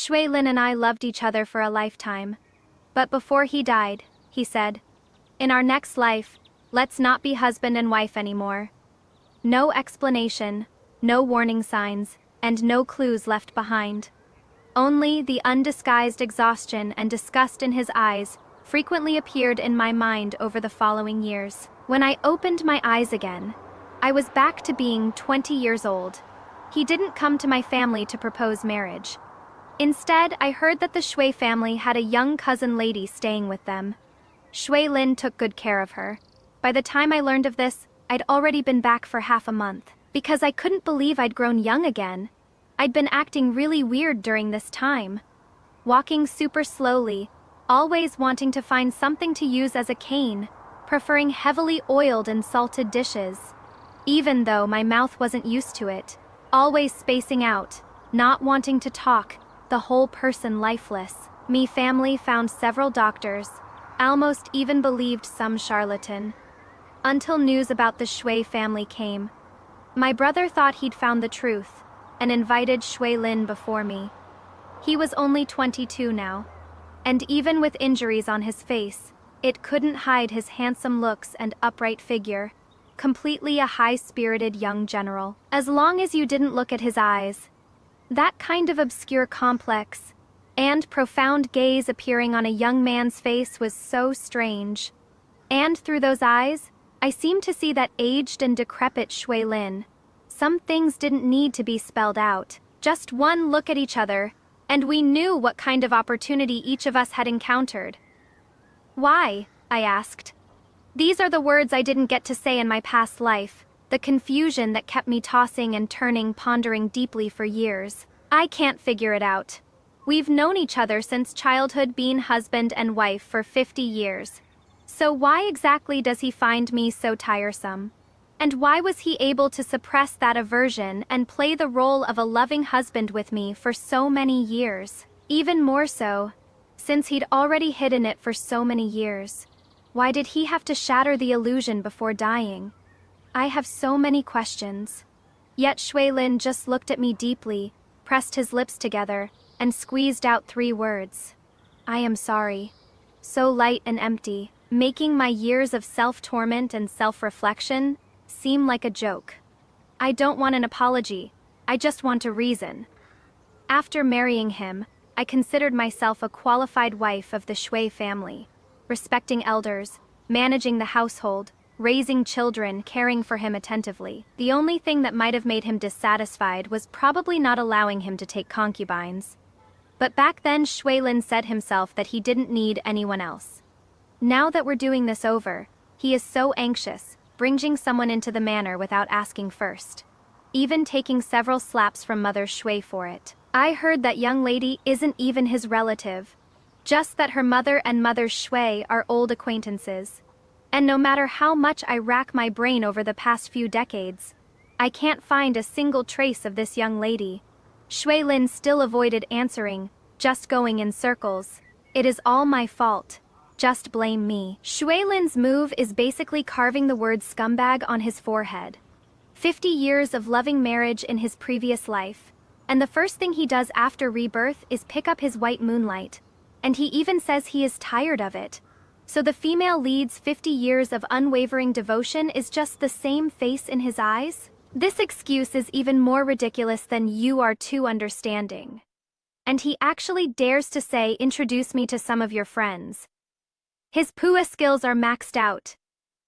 Shui Lin and I loved each other for a lifetime. But before he died, he said, "In our next life, let's not be husband and wife anymore." No explanation, no warning signs, and no clues left behind. Only the undisguised exhaustion and disgust in his eyes frequently appeared in my mind over the following years. When I opened my eyes again, I was back to being 20 years old. He didn't come to my family to propose marriage. Instead, I heard that the Shui family had a young cousin lady staying with them. Shui Lin took good care of her. By the time I learned of this, I'd already been back for half a month. Because I couldn't believe I'd grown young again. I'd been acting really weird during this time. Walking super slowly, always wanting to find something to use as a cane, preferring heavily oiled and salted dishes. Even though my mouth wasn't used to it, always spacing out, not wanting to talk, the whole person lifeless. Me family found several doctors, almost even believed some charlatan. Until news about the Shui family came. My brother thought he'd found the truth, and invited Shui Lin before me. He was only 22 now, and even with injuries on his face, it couldn't hide his handsome looks and upright figure, completely a high-spirited young general. As long as you didn't look at his eyes, that kind of obscure complex and profound gaze appearing on a young man's face was so strange. And through those eyes, I seemed to see that aged and decrepit Shui Lin. Some things didn't need to be spelled out. Just one look at each other, and we knew what kind of opportunity each of us had encountered. "Why?" I asked. These are the words I didn't get to say in my past life, the confusion that kept me tossing and turning, pondering deeply for years. I can't figure it out. We've known each other since childhood, being husband and wife for 50 years. So why exactly does he find me so tiresome? And why was he able to suppress that aversion and play the role of a loving husband with me for so many years? Even more so, since he'd already hidden it for so many years. Why did he have to shatter the illusion before dying? I have so many questions. Yet Shui Lin just looked at me deeply, pressed his lips together, and squeezed out 3 words. "I am sorry." So light and empty, making my years of self-torment and self-reflection seem like a joke. I don't want an apology, I just want a reason. After marrying him, I considered myself a qualified wife of the Shui family, respecting elders, managing the household, raising children, caring for him attentively. The only thing that might have made him dissatisfied was probably not allowing him to take concubines. But back then Shui Lin said himself that he didn't need anyone else. Now that we're doing this over, he is so anxious, bringing someone into the manor without asking first. Even taking several slaps from Mother Shui for it. I heard that young lady isn't even his relative, just that her mother and Mother Shui are old acquaintances. And no matter how much I rack my brain over the past few decades, I can't find a single trace of this young lady. Shui Lin still avoided answering, just going in circles. "It is all my fault. Just blame me." Shui Lin's move is basically carving the word scumbag on his forehead. 50 years of loving marriage in his previous life, and the first thing he does after rebirth is pick up his white moonlight. And he even says he is tired of it. So the female lead's 50 years of unwavering devotion is just the same face in his eyes? This excuse is even more ridiculous than "you are too understanding." And he actually dares to say, "Introduce me to some of your friends." His pua skills are maxed out.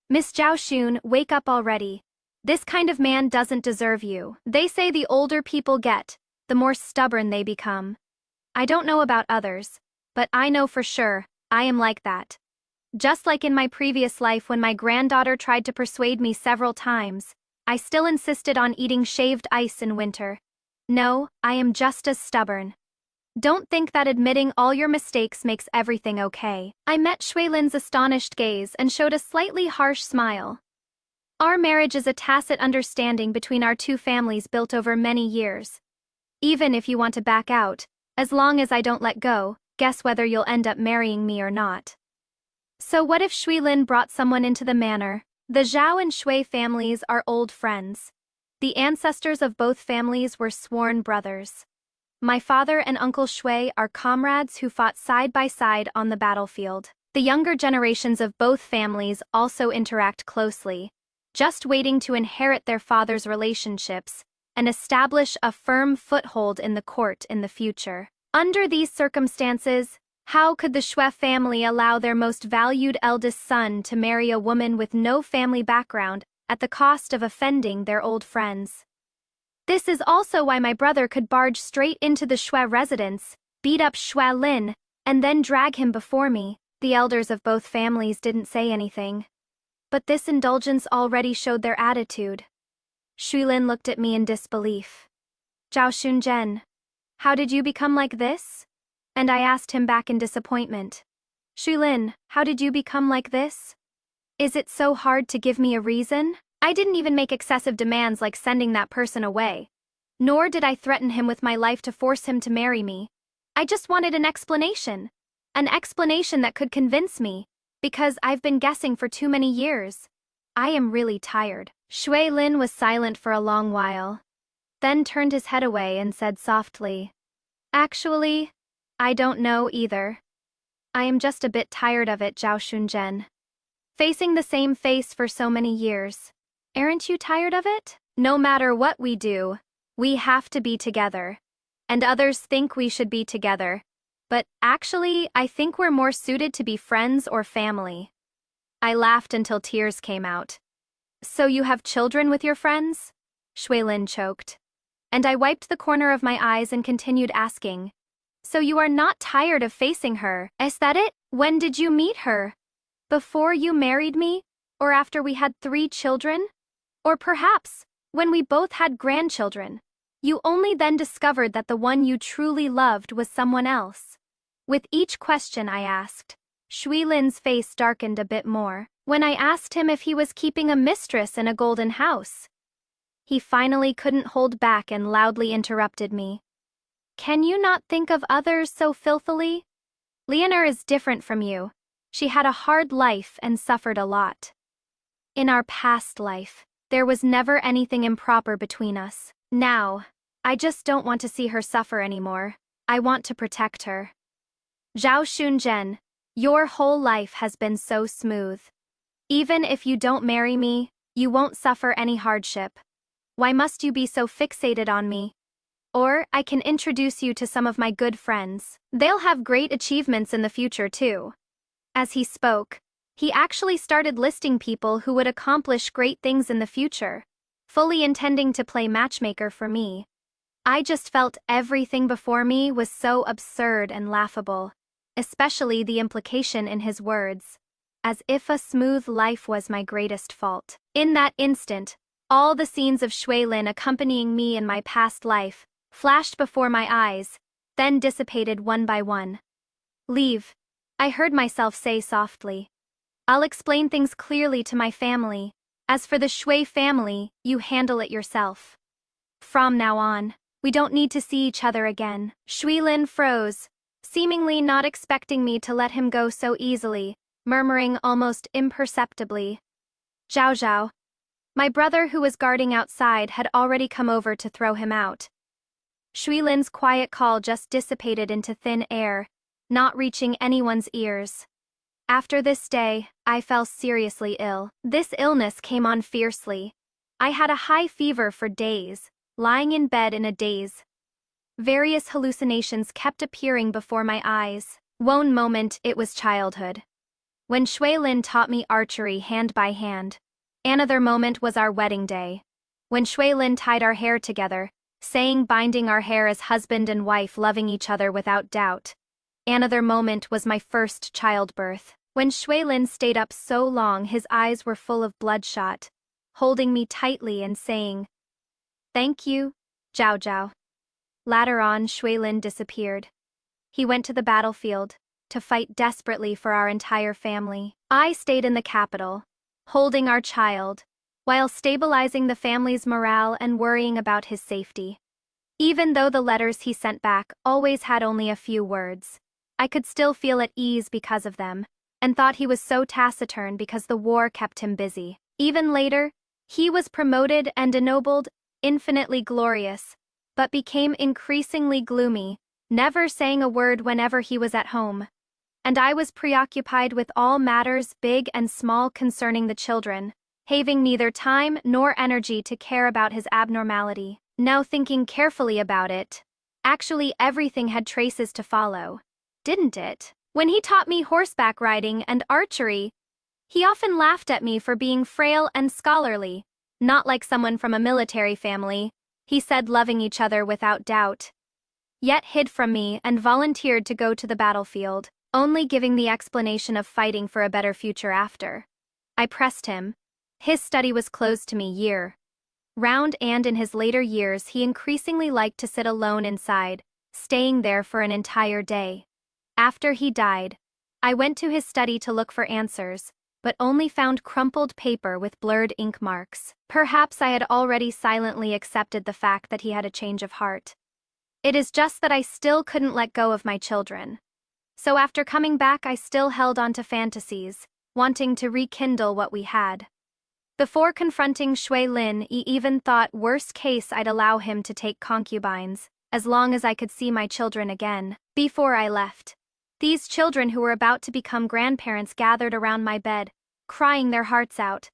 Miss Zhao Xun, wake up already. This kind of man doesn't deserve you. They say the older people get, the more stubborn they become. I don't know about others, but I know for sure, I am like that. Just like in my previous life when my granddaughter tried to persuade me several times, I still insisted on eating shaved ice in winter. No, I am just as stubborn. Don't think that admitting all your mistakes makes everything okay. I met Shui Lin's astonished gaze and showed a slightly harsh smile. Our marriage is a tacit understanding between our two families built over many years. Even if you want to back out, as long as I don't let go, guess whether you'll end up marrying me or not. So what if Shui Lin brought someone into the manor? The Zhao and Shui families are old friends. The ancestors of both families were sworn brothers. My father and Uncle Shui are comrades who fought side by side on the battlefield. The younger generations of both families also interact closely, just waiting to inherit their father's relationships and establish a firm foothold in the court in the future. Under these circumstances, how could the Shui family allow their most valued eldest son to marry a woman with no family background at the cost of offending their old friends? This is also why my brother could barge straight into the Shui residence, beat up Shui Lin, and then drag him before me. The elders of both families didn't say anything, but this indulgence already showed their attitude. Shui Lin looked at me in disbelief. Zhao Shunzhen, how did you become like this? And I asked him back in disappointment. Shui Lin, how did you become like this? Is it so hard to give me a reason? I didn't even make excessive demands like sending that person away. Nor did I threaten him with my life to force him to marry me. I just wanted an explanation. An explanation that could convince me, because I've been guessing for too many years. I am really tired. Shui Lin was silent for a long while, then turned his head away and said softly, Actually, I don't know either. I am just a bit tired of it, Zhao Shunzhen. Facing the same face for so many years. Aren't you tired of it? No matter what we do, we have to be together. And others think we should be together. But actually, I think we're more suited to be friends or family. I laughed until tears came out. So you have children with your friends? Shui Lin choked. And I wiped the corner of my eyes and continued asking. So you are not tired of facing her, is that it? When did you meet her? Before you married me? Or after we had 3 children? Or perhaps, when we both had grandchildren, you only then discovered that the one you truly loved was someone else. With each question I asked, Shui Lin's face darkened a bit more. When I asked him if he was keeping a mistress in a golden house, he finally couldn't hold back and loudly interrupted me. Can you not think of others so filthily? Leonor is different from you. She had a hard life and suffered a lot. In our past life, there was never anything improper between us. Now, I just don't want to see her suffer anymore. I want to protect her. Zhao Shunzhen, your whole life has been so smooth. Even if you don't marry me, you won't suffer any hardship. Why must you be so fixated on me? Or, I can introduce you to some of my good friends. They'll have great achievements in the future too. As he spoke, he actually started listing people who would accomplish great things in the future, fully intending to play matchmaker for me. I just felt everything before me was so absurd and laughable, especially the implication in his words, as if a smooth life was my greatest fault. In that instant, all the scenes of Shui Lin accompanying me in my past life flashed before my eyes, then dissipated one by one. Leave, I heard myself say softly. I'll explain things clearly to my family. As for the Shui family, you handle it yourself. From now on, we don't need to see each other again. Shui Lin froze, seemingly not expecting me to let him go so easily, murmuring almost imperceptibly. Zhao Zhao. My brother who was guarding outside had already come over to throw him out. Shui Lin's quiet call just dissipated into thin air, not reaching anyone's ears. After this day, I fell seriously ill. This illness came on fiercely. I had a high fever for days, lying in bed in a daze. Various hallucinations kept appearing before my eyes. One moment it was childhood, when Shui Lin taught me archery hand by hand. Another moment was our wedding day, when Shui Lin tied our hair together, saying binding our hair as husband and wife loving each other without doubt. Another moment was my first childbirth, when Shui Lin stayed up so long his eyes were full of bloodshot, holding me tightly and saying, "Thank you, Zhao Zhao." Later on, Shui Lin disappeared. He went to the battlefield, to fight desperately for our entire family. I stayed in the capital, holding our child, while stabilizing the family's morale and worrying about his safety. Even though the letters he sent back always had only a few words, I could still feel at ease because of them, and thought he was so taciturn because the war kept him busy. Even later, he was promoted and ennobled, infinitely glorious, but became increasingly gloomy, never saying a word whenever he was at home. And I was preoccupied with all matters big and small concerning the children, having neither time nor energy to care about his abnormality. Now thinking carefully about it, actually everything had traces to follow, didn't it? When he taught me horseback riding and archery, he often laughed at me for being frail and scholarly, not like someone from a military family. He said loving each other without doubt, yet hid from me and volunteered to go to the battlefield, only giving the explanation of fighting for a better future after. I pressed him. His study was closed to me year round, and in his later years he increasingly liked to sit alone inside, staying there for an entire day. After he died, I went to his study to look for answers, but only found crumpled paper with blurred ink marks. Perhaps I had already silently accepted the fact that he had a change of heart. It is just that I still couldn't let go of my children. So after coming back, I still held on to fantasies, wanting to rekindle what we had. Before confronting Shui Lin, I even thought worst case I'd allow him to take concubines, as long as I could see my children again. Before I left, these children who were about to become grandparents gathered around my bed, crying their hearts out.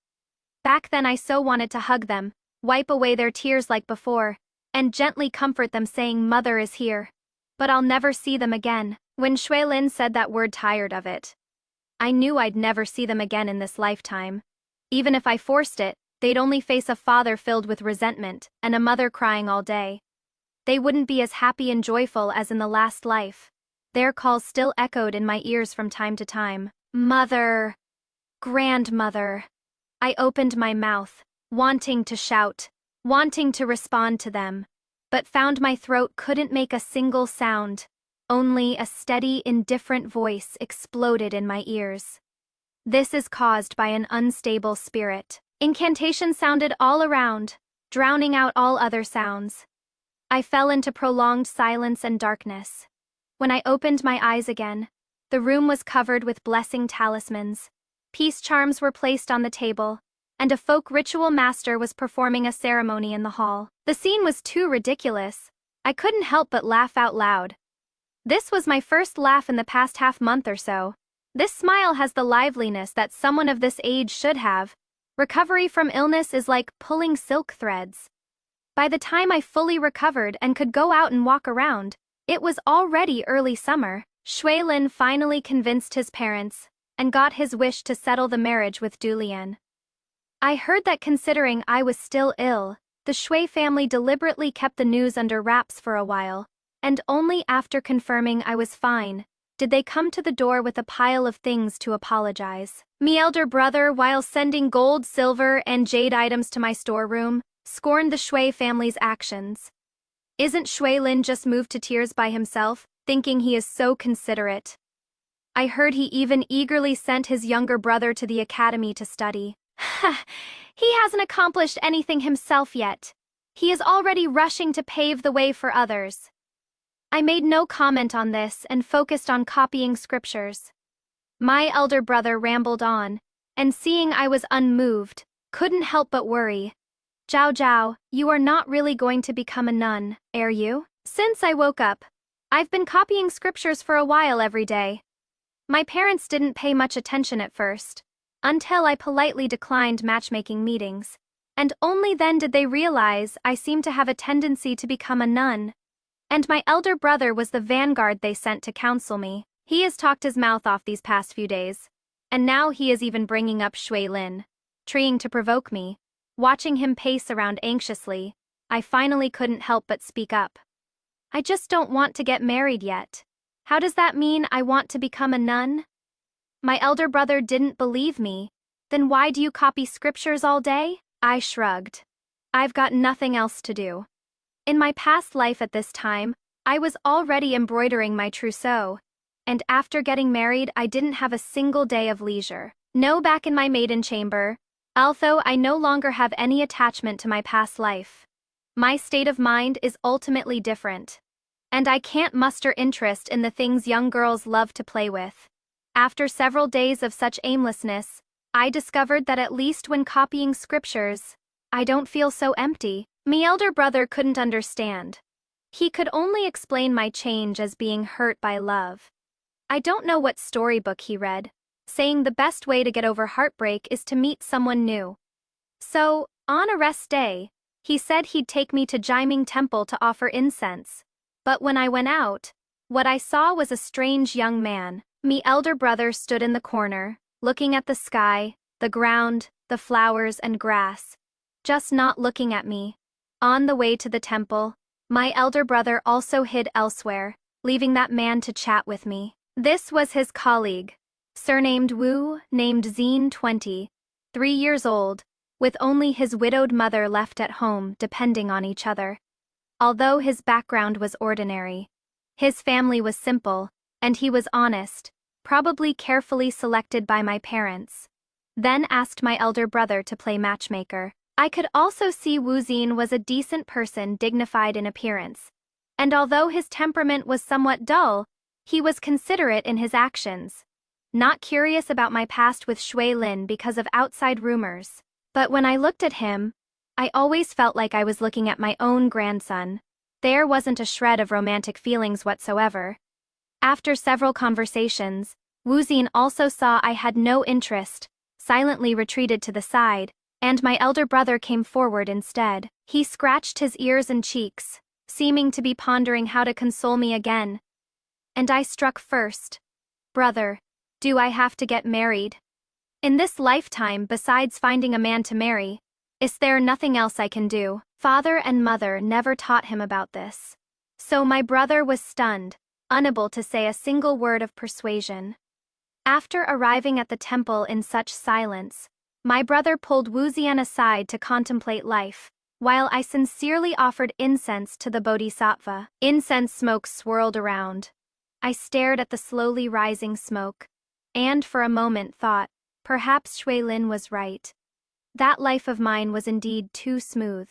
Back then I so wanted to hug them, wipe away their tears like before, and gently comfort them saying mother is here. But I'll never see them again. When Shui Lin said that word, tired of it, I knew I'd never see them again in this lifetime. Even if I forced it, they'd only face a father filled with resentment and a mother crying all day. They wouldn't be as happy and joyful as in the last life. Their calls still echoed in my ears from time to time. Mother. Grandmother. I opened my mouth, wanting to shout, wanting to respond to them, but found my throat couldn't make a single sound. Only a steady, indifferent voice exploded in my ears. This is caused by an unstable spirit. Incantations sounded all around, drowning out all other sounds. I fell into prolonged silence and darkness. When I opened my eyes again, the room was covered with blessing talismans. Peace charms were placed on the table, and a folk ritual master was performing a ceremony in the hall. The scene was too ridiculous. I couldn't help but laugh out loud. This was my first laugh in the past half-month or so. This smile has the liveliness that someone of this age should have. Recovery from illness is like pulling silk threads. By the time I fully recovered and could go out and walk around, it was already early summer. Shui Lin finally convinced his parents and got his wish to settle the marriage with Dulian. I heard that considering I was still ill, the Shui family deliberately kept the news under wraps for a while, and only after confirming I was fine did they come to the door with a pile of things to apologize. Me elder brother, while sending gold, silver, and jade items to my storeroom, scorned the Shui family's actions. Isn't Shui Lin just moved to tears by himself, thinking he is so considerate? I heard he even eagerly sent his younger brother to the academy to study. He hasn't accomplished anything himself yet. He is already rushing to pave the way for others. I made no comment on this and focused on copying scriptures. My elder brother rambled on, and seeing I was unmoved, couldn't help but worry. Zhao Zhao, you are not really going to become a nun, are you? Since I woke up, I've been copying scriptures for a while every day. My parents didn't pay much attention at first, until I politely declined matchmaking meetings, and only then did they realize I seemed to have a tendency to become a nun. And my elder brother was the vanguard they sent to counsel me. He has talked his mouth off these past few days, and now he is even bringing up Shui Lin, trying to provoke me. Watching him pace around anxiously, I finally couldn't help but speak up. I just don't want to get married yet. How does that mean I want to become a nun? My elder brother didn't believe me. Then why do you copy scriptures all day? I shrugged. I've got nothing else to do. In my past life at this time, I was already embroidering my trousseau, and after getting married I didn't have a single day of leisure. No, back in my maiden chamber, although I no longer have any attachment to my past life. My state of mind is ultimately different, and I can't muster interest in the things young girls love to play with. After several days of such aimlessness, I discovered that at least when copying scriptures, I don't feel so empty. Me elder brother couldn't understand. He could only explain my change as being hurt by love. I don't know what storybook he read, saying the best way to get over heartbreak is to meet someone new. So, on a rest day, he said he'd take me to Jiming Temple to offer incense. But when I went out, what I saw was a strange young man. Me elder brother stood in the corner, looking at the sky, the ground, the flowers and grass, just not looking at me. On the way to the temple, my elder brother also hid elsewhere, leaving that man to chat with me. This was his colleague, surnamed Wu, named Zine 20, 3 years old, with only his widowed mother left at home depending on each other. Although his background was ordinary, his family was simple, and he was honest, probably carefully selected by my parents. Then asked my elder brother to play matchmaker. I could also see Wu Zine was a decent person dignified in appearance, and although his temperament was somewhat dull, he was considerate in his actions. Not curious about my past with Shui Lin because of outside rumors. But when I looked at him, I always felt like I was looking at my own grandson. There wasn't a shred of romantic feelings whatsoever. After several conversations, Wu Zine also saw I had no interest, silently retreated to the side, and my elder brother came forward instead. He scratched his ears and cheeks, seeming to be pondering how to console me again. And I struck first. Brother, do I have to get married? In this lifetime, besides finding a man to marry, is there nothing else I can do? Father and mother never taught him about this. So my brother was stunned, unable to say a single word of persuasion. After arriving at the temple in such silence, my brother pulled Wu Zine aside to contemplate life, while I sincerely offered incense to the bodhisattva. Incense smoke swirled around. I stared at the slowly rising smoke, and for a moment thought, perhaps Shui Lin was right. That life of mine was indeed too smooth.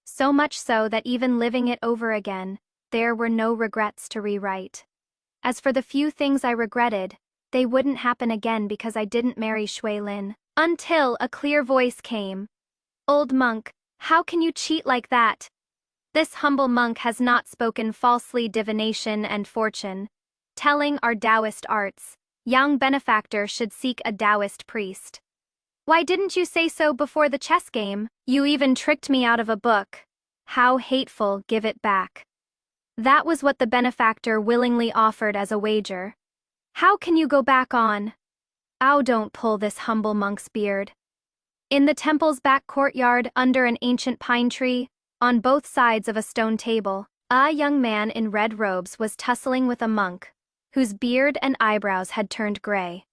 So much so that even living it over again, there were no regrets to rewrite. As for the few things I regretted, they wouldn't happen again because I didn't marry Shui Lin. Until a clear voice came. Old monk, how can you cheat like that? This humble monk has not spoken falsely divination and fortune, telling our Taoist arts. Young benefactor should seek a Taoist priest. Why didn't you say so before the chess game? You even tricked me out of a book. How hateful, give it back. That was what the benefactor willingly offered as a wager. How can you go back on? Ow, don't pull this humble monk's beard. In the temple's back courtyard under an ancient pine tree, on both sides of a stone table, a young man in red robes was tussling with a monk, whose beard and eyebrows had turned gray.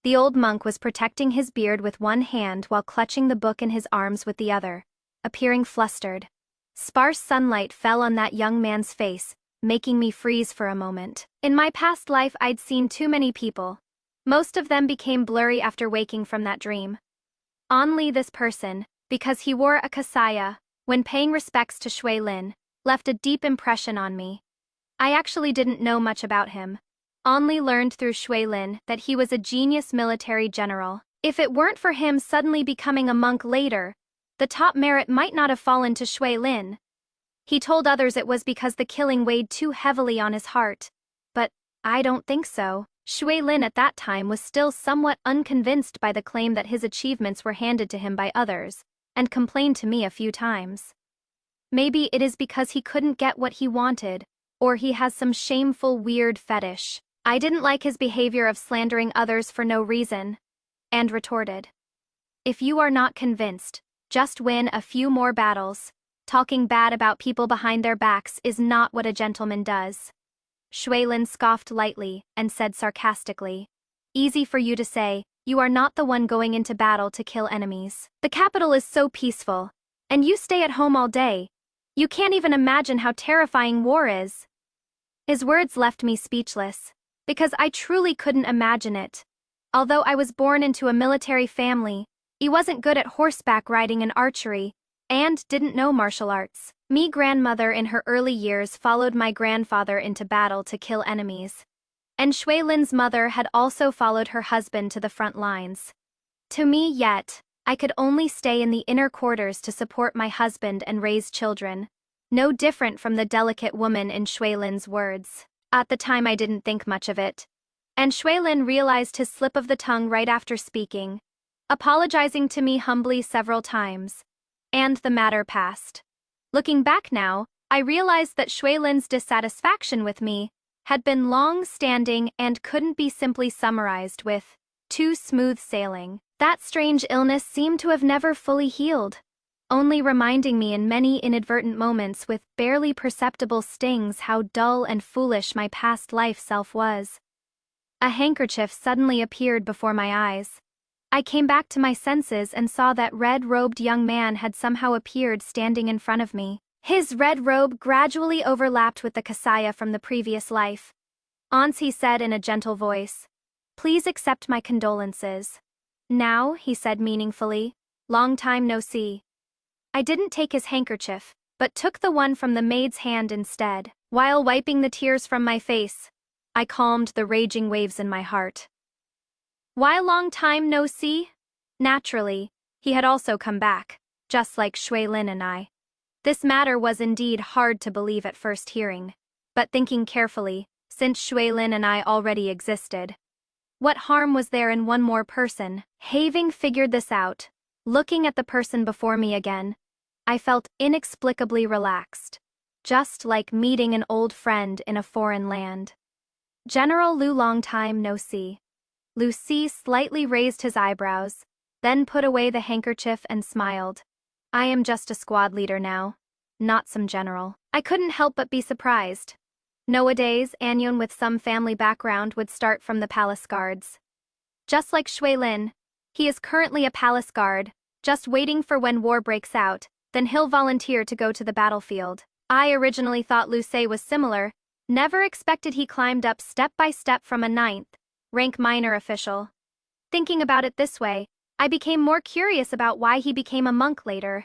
The old monk was protecting his beard with one hand while clutching the book in his arms with the other, appearing flustered. Sparse sunlight fell on that young man's face, making me freeze for a moment. In my past life I'd seen too many people. Most of them became blurry after waking from that dream. Only this person, because he wore a kasaya, when paying respects to Shui Lin, left a deep impression on me. I actually didn't know much about him. Only learned through Shui Lin that he was a genius military general. If it weren't for him suddenly becoming a monk later, the top merit might not have fallen to Shui Lin. He told others it was because the killing weighed too heavily on his heart. But I don't think so. Shui Lin at that time was still somewhat unconvinced by the claim that his achievements were handed to him by others, and complained to me a few times. Maybe it is because he couldn't get what he wanted, or he has some shameful weird fetish. I didn't like his behavior of slandering others for no reason, and retorted. If you are not convinced, just win a few more battles. Talking bad about people behind their backs is not what a gentleman does. Shui Lin scoffed lightly and said sarcastically, easy for you to say, you are not the one going into battle to kill enemies. The capital is so peaceful, and you stay at home all day. You can't even imagine how terrifying war is. His words left me speechless, because I truly couldn't imagine it. Although I was born into a military family, he wasn't good at horseback riding and archery, and didn't know martial arts. Me grandmother in her early years followed my grandfather into battle to kill enemies. And Shui Lin's mother had also followed her husband to the front lines. To me yet, I could only stay in the inner quarters to support my husband and raise children. no different from the delicate woman in Shuilin's words. At the time I didn't think much of it. And Shuilin realized his slip of the tongue right after speaking, apologizing to me humbly several times. And the matter passed. Looking back now, I realized that Shuilin's dissatisfaction with me had been long-standing and couldn't be simply summarized with too smooth sailing. That strange illness seemed to have never fully healed, only reminding me in many inadvertent moments with barely perceptible stings how dull and foolish my past life self was. A handkerchief suddenly appeared before my eyes. I came back to my senses and saw that red-robed young man had somehow appeared standing in front of me. His red robe gradually overlapped with the kasaya from the previous life. "Aunts," he said in a gentle voice, "please accept my condolences." "Now," he said meaningfully, "long time no see." I didn't take his handkerchief, but took the one from the maid's hand instead. While wiping the tears from my face, I calmed the raging waves in my heart. Why long time no see? Naturally, he had also come back, just like Shuilin and I. This matter was indeed hard to believe at first hearing, but thinking carefully, since Shuilin and I already existed, what harm was there in one more person? Having figured this out, looking at the person before me again, I felt inexplicably relaxed, just like meeting an old friend in a foreign land. "General Lu, long time no see." Lu Si slightly raised his eyebrows, then put away the handkerchief and smiled. "I am just a squad leader now, not some general." I couldn't help but be surprised. Nowadays, Anyun with some family background would start from the palace guards. Just like Shuilin, he is currently a palace guard, just waiting for when war breaks out, then he'll volunteer to go to the battlefield. I originally thought Lu Se was similar, never expected he climbed up step by step from a 9th rank minor official. Thinking about it this way, I became more curious about why he became a monk later.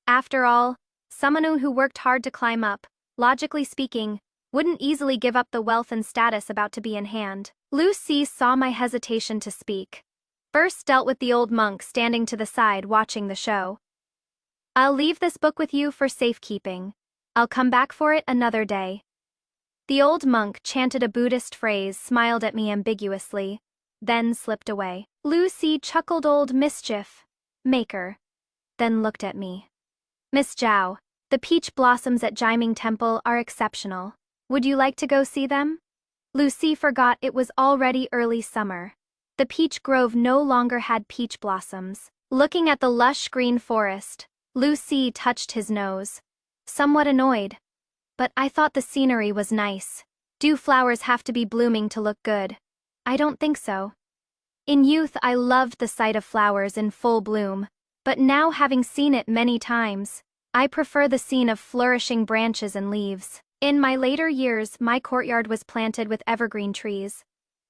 After all, someone who worked hard to climb up, logically speaking, wouldn't easily give up the wealth and status about to be in hand. Lu Si saw my hesitation to speak. First dealt with the old monk standing to the side watching the show. "I'll leave this book with you for safekeeping. I'll come back for it another day." The old monk chanted a Buddhist phrase, smiled at me ambiguously, then slipped away. Lu Si chuckled, "Old mischief maker," then looked at me. "Miss Zhao, the peach blossoms at Jiming Temple are exceptional. Would you like to go see them?" Lu Si forgot it was already early summer. The peach grove no longer had peach blossoms. Looking at the lush green forest, Lu Si touched his nose, somewhat annoyed. "But I thought the scenery was nice. Do flowers have to be blooming to look good?" "I don't think so. In youth I loved the sight of flowers in full bloom, but now having seen it many times, I prefer the scene of flourishing branches and leaves. In my later years my courtyard was planted with evergreen trees."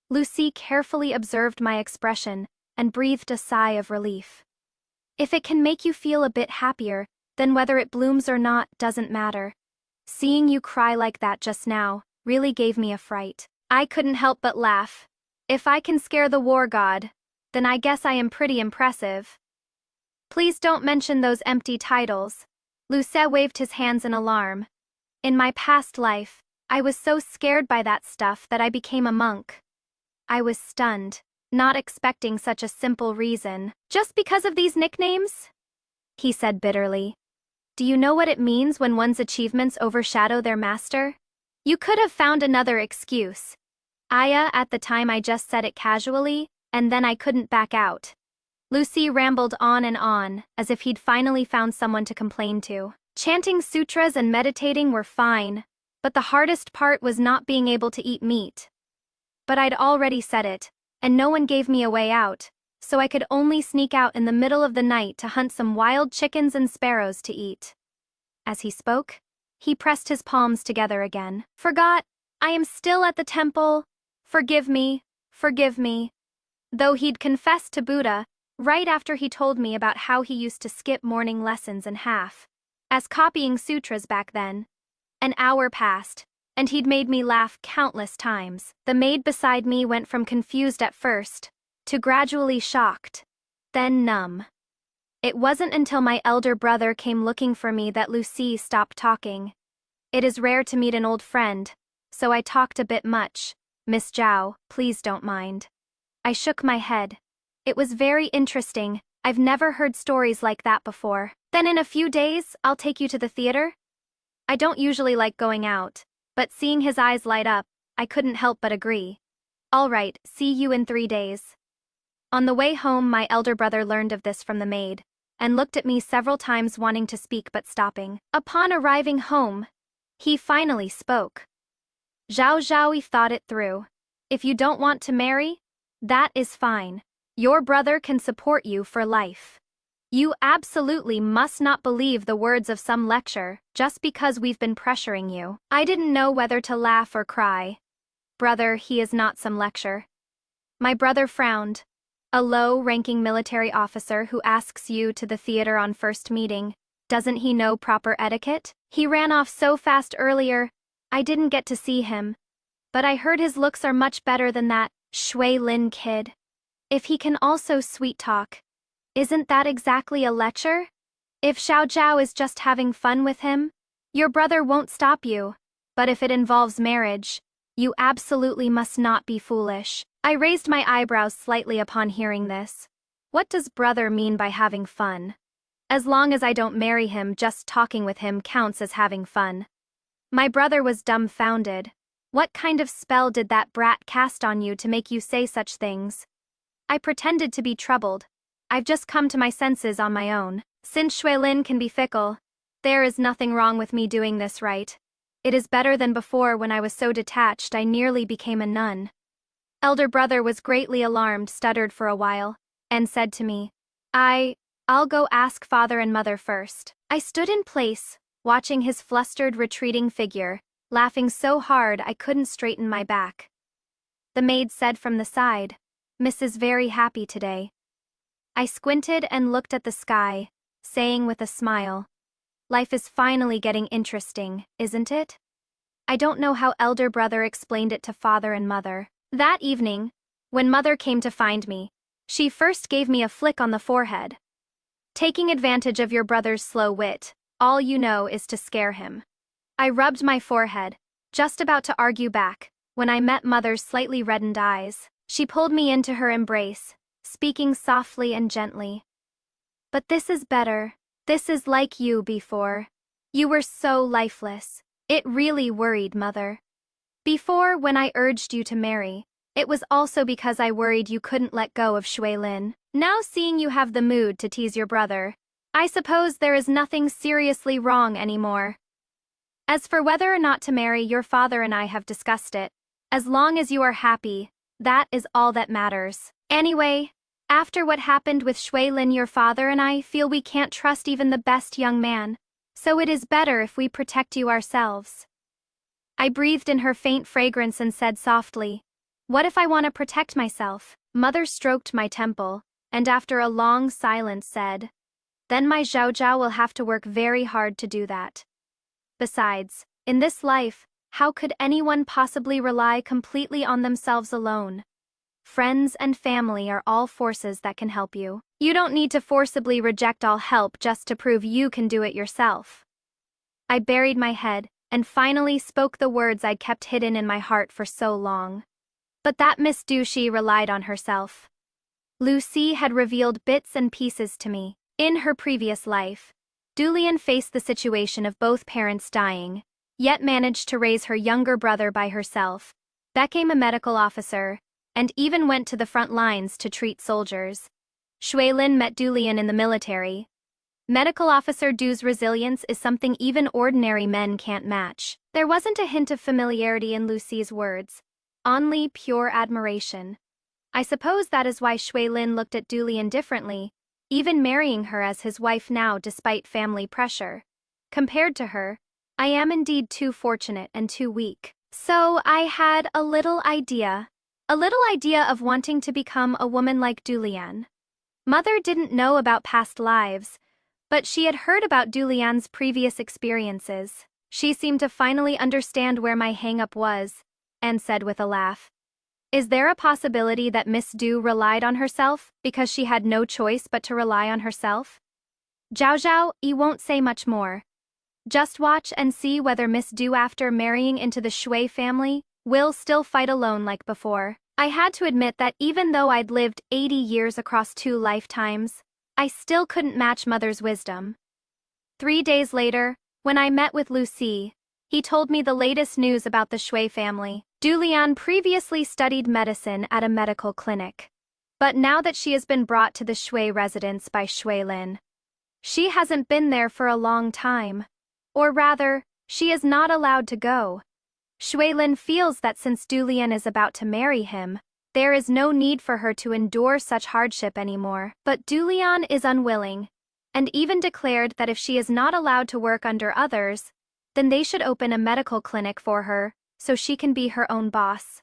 Lu Si carefully observed my expression and breathed a sigh of relief. "If it can make you feel a bit happier, then whether it blooms or not doesn't matter. Seeing you cry like that just now really gave me a fright." I couldn't help but laugh. If I can scare the war god, then I guess I am pretty impressive. "Please don't mention those empty titles." Lu Se waved his hands in alarm. "In my past life, I was so scared by that stuff that I became a monk." I was stunned, not expecting such a simple reason. "Just because of these nicknames?" he said bitterly. "Do you know what it means when one's achievements overshadow their master? You could have found another excuse." At the time I just said it casually, and then I couldn't back out. Lu Si rambled on and on, as if he'd finally found someone to complain to. Chanting sutras and meditating were fine, but the hardest part was not being able to eat meat. But I'd already said it, and no one gave me a way out, so I could only sneak out in the middle of the night to hunt some wild chickens and sparrows to eat. As he spoke, he pressed his palms together again. "Forgot, I am still at the temple. Forgive me, forgive me." Though he'd confessed to Buddha, right after he told me about how he used to skip morning lessons in half, as copying sutras back then. An hour passed, and he'd made me laugh countless times. The maid beside me went from confused at first, to gradually shocked, then numb. It wasn't until my elder brother came looking for me that Lu Si stopped talking. It is rare to meet an old friend, so I talked a bit much. Miss Zhao, please don't mind. I shook my head. It was very interesting. I've never heard stories like that before. Then in a few days, I'll take you to the theater? I don't usually like going out, but seeing his eyes light up, I couldn't help but agree. All right, see you in 3 days. On the way home, my elder brother learned of this from the maid, and looked at me several times wanting to speak but stopping. Upon arriving home, he finally spoke. Zhao Zhaoi thought it through. If you don't want to marry, that is fine. Your brother can support you for life. You absolutely must not believe the words of some lecture just because we've been pressuring you. I didn't know whether to laugh or cry. Brother, he is not some lecture. My brother frowned. A low-ranking military officer who asks you to the theater on first meeting, doesn't he know proper etiquette? He ran off so fast earlier, I didn't get to see him. But I heard his looks are much better than that Shui Lin kid. If he can also sweet talk, isn't that exactly a lecture? If Xiao Zhao is just having fun with him, your brother won't stop you. But if it involves marriage, you absolutely must not be foolish. I raised my eyebrows slightly upon hearing this. What does brother mean by having fun? As long as I don't marry him, just talking with him counts as having fun. My brother was dumbfounded. What kind of spell did that brat cast on you to make you say such things? I pretended to be troubled. I've just come to my senses on my own. Since Shui Lin can be fickle, there is nothing wrong with me doing this right. It is better than before when I was so detached I nearly became a nun. Elder brother was greatly alarmed, stuttered for a while, and said to me, I'll go ask father and mother first. I stood in place, watching his flustered, retreating figure, laughing so hard I couldn't straighten my back. The maid said from the side, Miss is very happy today. I squinted and looked at the sky, saying with a smile, life is finally getting interesting, isn't it? I don't know how elder brother explained it to father and mother. That evening, when mother came to find me, she first gave me a flick on the forehead. Taking advantage of your brother's slow wit, all you know is to scare him. I rubbed my forehead, just about to argue back, when I met mother's slightly reddened eyes. She pulled me into her embrace, speaking softly and gently. But this is better. This is like you before. You were so lifeless. It really worried mother. Before, when I urged you to marry, it was also because I worried you couldn't let go of Shui Lin. Now seeing you have the mood to tease your brother, I suppose there is nothing seriously wrong anymore. As for whether or not to marry, your father and I have discussed it. As long as you are happy, that is all that matters. Anyway, after what happened with Shui Lin, your father and I feel we can't trust even the best young man, so it is better if we protect you ourselves. I breathed in her faint fragrance and said softly, what if I want to protect myself? Mother stroked my temple, and after a long silence said, then my Zhao Zhao will have to work very hard to do that. Besides, in this life, how could anyone possibly rely completely on themselves alone? Friends and family are all forces that can help you. You don't need to forcibly reject all help just to prove you can do it yourself. I buried my head, and finally spoke the words I'd kept hidden in my heart for so long. But that Miss Dushi relied on herself. Lucy had revealed bits and pieces to me. In her previous life, Dulian faced the situation of both parents dying, yet managed to raise her younger brother by herself, became a medical officer, and even went to the front lines to treat soldiers. Shui Lin met Dulian in the military. Medical officer Du's resilience is something even ordinary men can't match. There wasn't a hint of familiarity in Lucy's words, only pure admiration. I suppose that is why Shui Lin looked at Dulian differently, even marrying her as his wife now despite family pressure. Compared to her, I am indeed too fortunate and too weak. So I had a little idea of wanting to become a woman like Dulian. Mother didn't know about past lives, but she had heard about Dulian's previous experiences. She seemed to finally understand where my hang-up was, and said with a laugh, is there a possibility that Miss Du relied on herself because she had no choice but to rely on herself? Zhao Zhao, you won't say much more. Just watch and see whether Miss Du, after marrying into the Shui family, will still fight alone like before. I had to admit that even though I'd lived 80 years across 2 lifetimes, I still couldn't match Mother's wisdom. 3 days later, when I met with Lucy, he told me the latest news about the Shui family. Dulian previously studied medicine at a medical clinic. But now that she has been brought to the Shui residence by Shui Lin, she hasn't been there for a long time. Or rather, she is not allowed to go. Shui Lin feels that since Dulian is about to marry him, there is no need for her to endure such hardship anymore. But Dulian is unwilling, and even declared that if she is not allowed to work under others, then they should open a medical clinic for her, so she can be her own boss.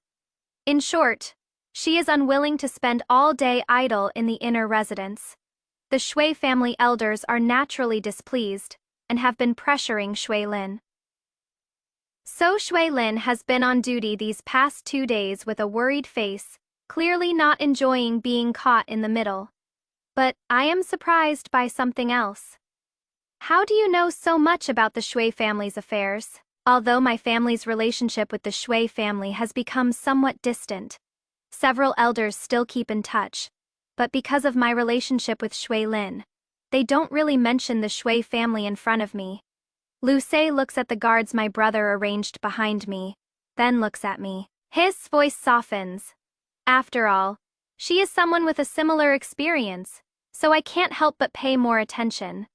In short, she is unwilling to spend all day idle in the inner residence. The Shui family elders are naturally displeased, and have been pressuring Shui Lin. So Shui Lin has been on duty these past 2 days with a worried face, clearly not enjoying being caught in the middle. But I am surprised by something else. How do you know so much about the Shui family's affairs? Although my family's relationship with the Shui family has become somewhat distant, several elders still keep in touch, but because of my relationship with Shui Lin, they don't really mention the Shui family in front of me. Lu Se looks at the guards my brother arranged behind me, then looks at me. His voice softens. After all, she is someone with a similar experience, so I can't help but pay more attention.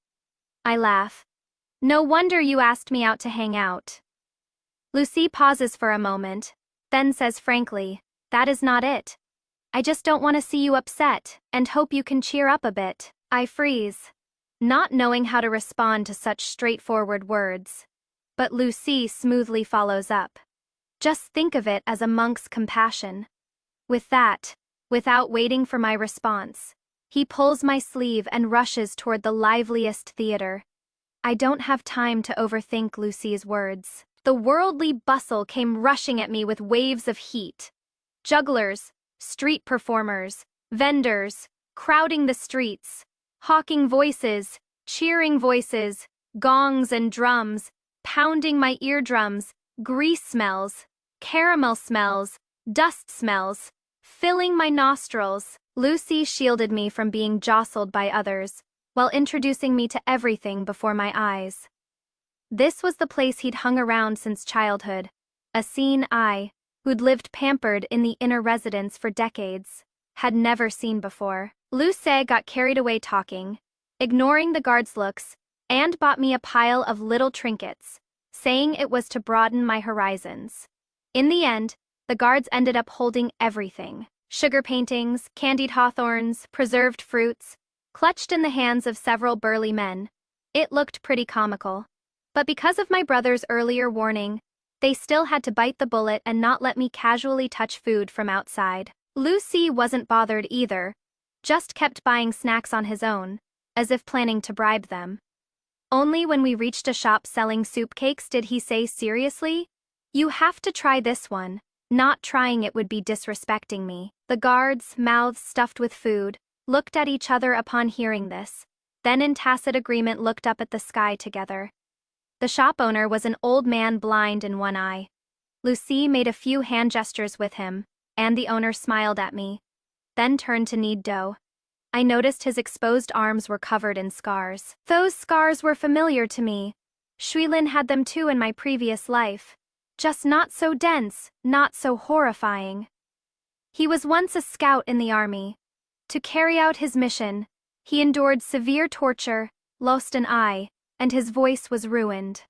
I laugh. No wonder you asked me out to hang out. Lucy pauses for a moment, then says frankly, that is not it. I just don't want to see you upset, and hope you can cheer up a bit. I freeze, not knowing how to respond to such straightforward words. But Lucy smoothly follows up. Just think of it as a monk's compassion. With that, without waiting for my response, he pulls my sleeve and rushes toward the liveliest theater. I don't have time to overthink Lucy's words. The worldly bustle came rushing at me with waves of heat. Jugglers, street performers, vendors, crowding the streets, hawking voices, cheering voices, gongs and drums, pounding my eardrums, grease smells, caramel smells, dust smells, filling my nostrils. Lucy shielded me from being jostled by others, while introducing me to everything before my eyes. This was the place he'd hung around since childhood, a scene I, who'd lived pampered in the inner residence for decades, had never seen before. Lu Se got carried away talking, ignoring the guards' looks, and bought me a pile of little trinkets, saying it was to broaden my horizons. In the end, the guards ended up holding everything: sugar paintings, candied hawthorns, preserved fruits, clutched in the hands of several burly men. It looked pretty comical. But because of my brother's earlier warning, they still had to bite the bullet and not let me casually touch food from outside. Lucy wasn't bothered either, just kept buying snacks on his own, as if planning to bribe them. Only when we reached a shop selling soup cakes did he say seriously, "You have to try this one." Not trying it would be disrespecting me. The guards, mouths stuffed with food, looked at each other upon hearing this, then in tacit agreement looked up at the sky together. The shop owner was an old man blind in one eye. Lucy made a few hand gestures with him, and the owner smiled at me, then turned to knead dough. I noticed his exposed arms were covered in scars. Those scars were familiar to me. Shui Lin had them too in my previous life. Just not so dense, not so horrifying. He was once a scout in the army. To carry out his mission, he endured severe torture, lost an eye, and his voice was ruined.